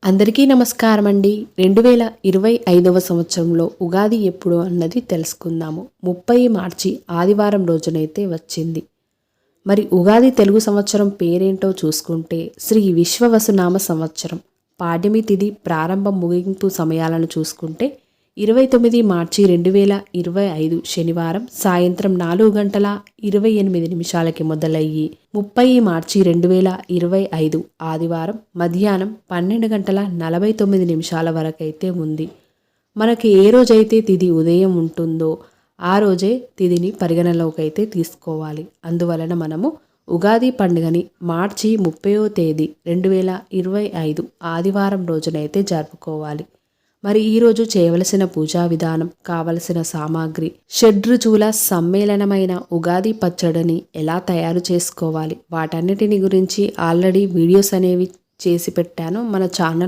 అందరికీ నమస్కారం అండి. 2025వ సంవత్సరంలో ఉగాది ఎప్పుడు అన్నది తెలుసుకుందాము. 30 మార్చి ఆదివారం రోజునైతే వచ్చింది. మరి ఉగాది తెలుగు సంవత్సరం పేరేంటో చూసుకుంటే శ్రీ విశ్వవసునామ సంవత్సరం. పాడ్యమి తిథి ప్రారంభం ముగింపు సమయాలను చూసుకుంటే 29 మార్చి 2025 శనివారం సాయంత్రం 4:28 మొదలయ్యి 30 మార్చి 2025 ఆదివారం మధ్యాహ్నం 12:49 వరకైతే ఉంది. మనకి ఏ రోజైతే తిథి ఉదయం ఉంటుందో ఆ రోజే తిథిని పరిగణలోకి అయితే తీసుకోవాలి. అందువలన మనము ఉగాది పండుగని మార్చి 30వ తేదీ 2025 ఆదివారం రోజునైతే జరుపుకోవాలి. మరి ఈరోజు చేయవలసిన పూజా విధానం, కావలసిన సామాగ్రి, షడ్రుచుల సమ్మేళనమైన ఉగాది పచ్చడిని ఎలా తయారు చేసుకోవాలి, వాటన్నిటిని గురించి ఆల్రెడీ వీడియోస్ అనేవి చేసి పెట్టాను. మన ఛానల్